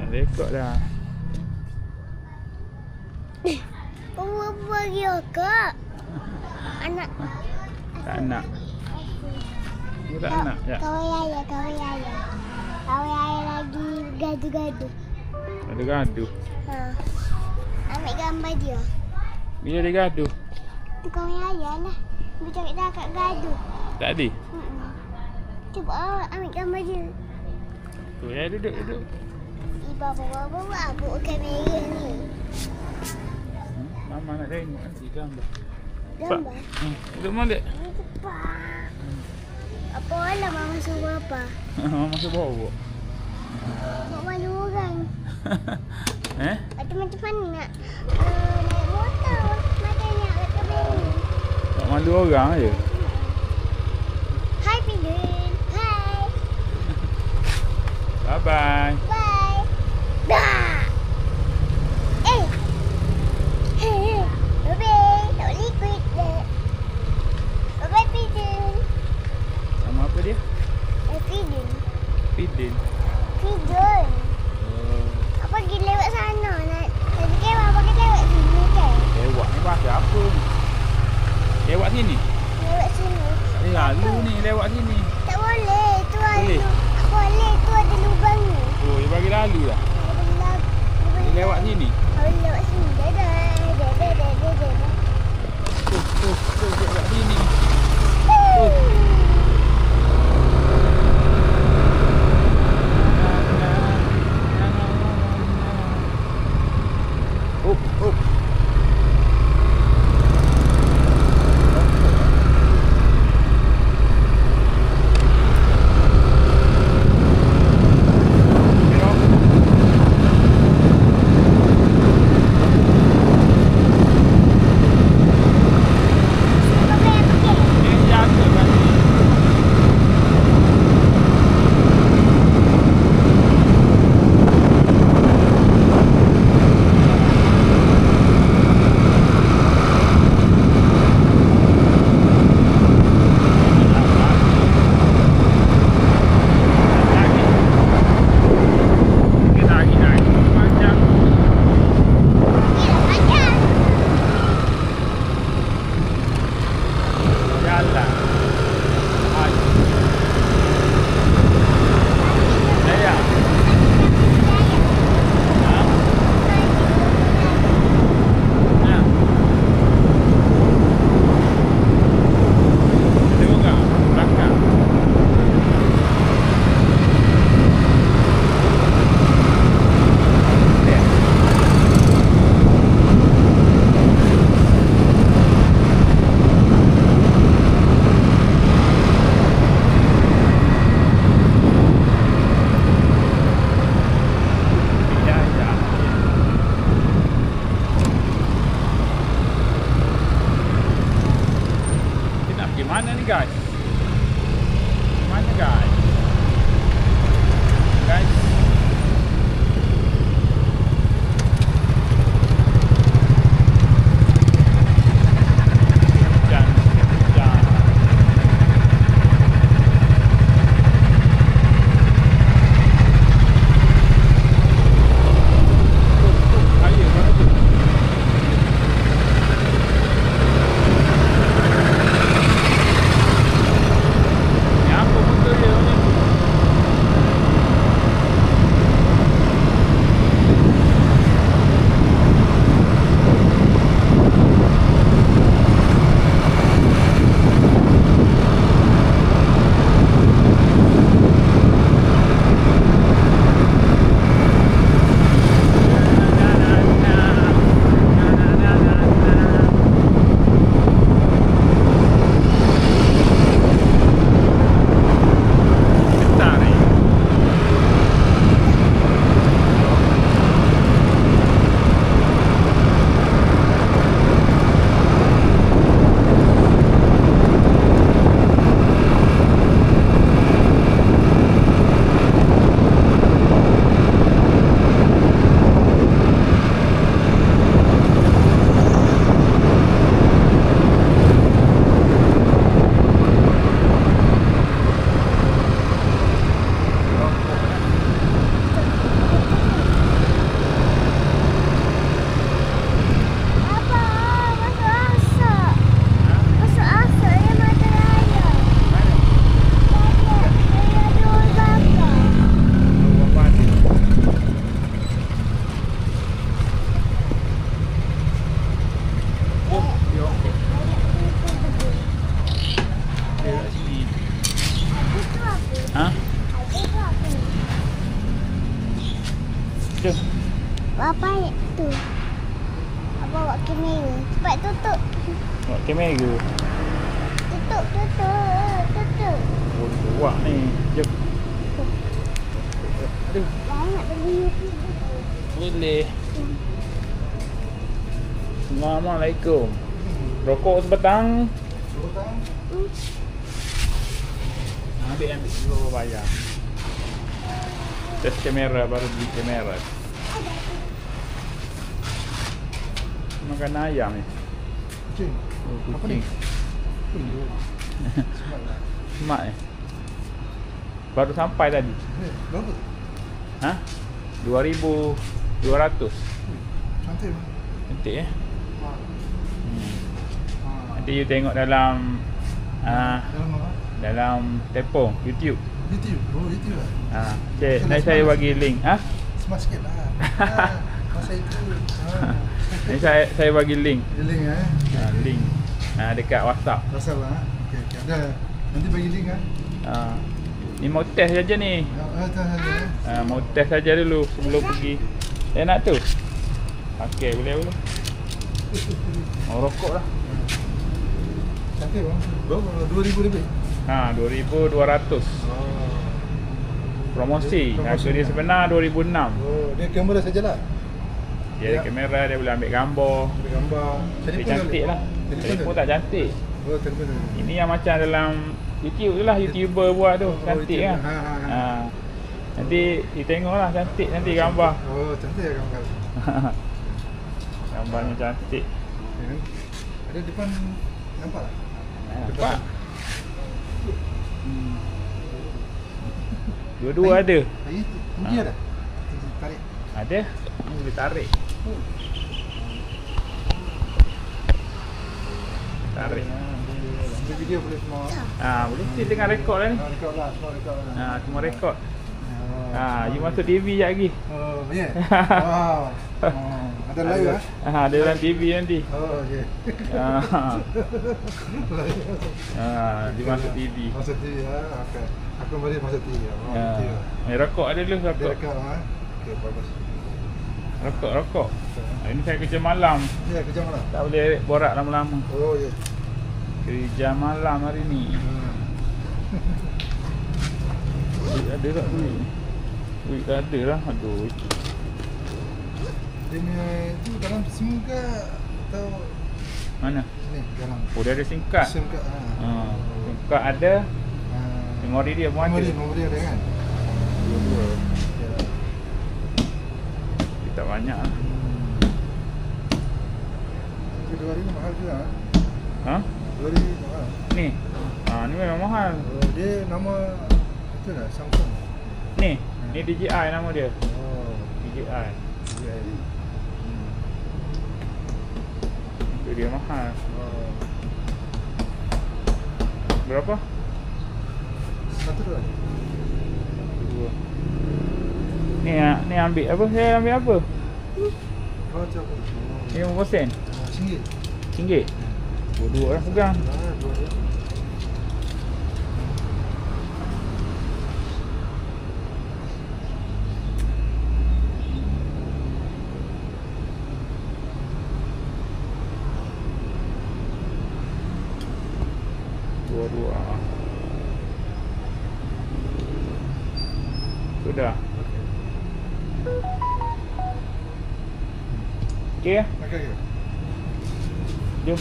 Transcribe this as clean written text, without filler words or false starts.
Rekod dah. Buat dia kak. Anak. Tak nak. Dia tak nak. Ya. Kawan ayah. Kawan ayah lagi gaduh-gaduh. Ada gaduh. Ha. Ambil gambar dia. Bila dia gaduh? Tu kawan ayah lah. Dia cakap dah kat gaduh. Tadi. Cuba ambil gambar dia. Tu ya, duduk. Bawa buat kamera ni. Mama nak tengok nanti gambar. Gambar? Duduk mana? Cepat. Apa lah mama suruh apa? Mama suruh bawa. Nak malu orang. Atau macam mana nak naik motor? Makanya kat kamera. Tak malu orang je. Hai Pidun. Hai. Bye-bye. Bye. Dah. Hey. Bye-bye. Tak boleh ikut dah. Bye-bye Pidun. Nama apa dia? Pidun. Pidin. Pidun. Apa pergi lewat sana nak. Tadi kan apa kita lewat sini kan? Lewat ni bahasa apa ni? Lewat sini? Lewat sini. Lalu ni lewat sini. Tak boleh. Tu Boleh? Boleh. Tu ada lubang ni. Oh, dia bagi lalu dah. Dia lewat sini. Boleh lewat sini. Dadah. Tu lewat sini. Oh. tu. Apa tu? Apa bawa kamera? Cepat tutup. Buat kamera. Tutup, tutup, tutup. Oh, buat ni. Jom. Aduh, Banyak beli. boleh. Assalamualaikum. Rokok sebatang. Ambil dulu bayar. Tes kamera baru beli kamera. Makan ayam ni. Kucing. Oh, Apa ni? kucing. Semak ni. Baru sampai tadi. Berapa? Ha? 2,200. Cantik. Cantik eh. Ha. Nanti you tengok dalam Dalam apa? dalam tepung YouTube. YouTube. Oh, YouTube lah. Okay, nanti saya bagi link. Smart sikit lah. Masa itu. Ni saya bagi link. Link Link dekat WhatsApp. Rasa lah. Okey, okey. Ada. Nanti bagi link Ni mau test saja ni. Mau test saja dulu sebelum pergi. Saya nak tu. Okey, boleh. Mau rokok lah. Cantik bang. Berapa? 2,000 lebih? 2,200. Promosi. Harga dia sebenar 2,006. Oh, dia kamera sajalah. Dia ada kamera, dia boleh ambil gambar. Ada gambar. Dia cantik lah. Telefon tak cantik. Oh, telefon. Ini yang macam dalam YouTube tu lah, YouTuber buat tu. Cantik kan. Nanti you tengok lah, cantik nanti gambar. Oh, cantik ya gambar. Gambarnya cantik. Ada depan nampak tak? Nampak? Dua-dua ada. Tinggi ada? Tarik. Ada. Ni boleh tarik. Tarik. Ambil video boleh semua. Boleh sih tengah rekod lah ni. Rekod lah, semua rekod lah. Semua rekod. You masuk TV sekejap lagi. Oh, ya? Wow. Ada live lah? Ada dalam TV nanti. Oh, okey. Dia masuk TV. Masuk TV ya. Okey. Aku balik masuk TV. Rekod ada dulu. Dia Rekod. rekod lah. Okey, bagus. Rokok. Ini saya kerja malam. Ya, kerja malam. Tak boleh borak lama-lama. Oh, ya. Kerja malam hari ni. Duit ada tak duit? Duit tak ada lah. Aduh. Dia punya tu dalam SIM ke atau Mana? ni dalam Oh, dia ada SIM card. SIM card. SIM card ada. Memori dia pun ada. Memori ada kan? Dua-dua. Ya. Tak banyak lah. Itu 2,000 mahal juga. Ha? 2,000 mahal. Ni. Ni memang mahal. Oh, dia nama itu lah Samsung. Ni DJI nama dia. Oh, DJI. ya. Itu dia mahal. Oh. Berapa? Satu dua. Dua. Ni ambil apa? Saya ambil apa? Oh, coba. Ni 50 sen. RM1. RM1. Dua-dua lah pegang. Dua. Dua-dua. Sudah. Okey ya? Okey. Jom.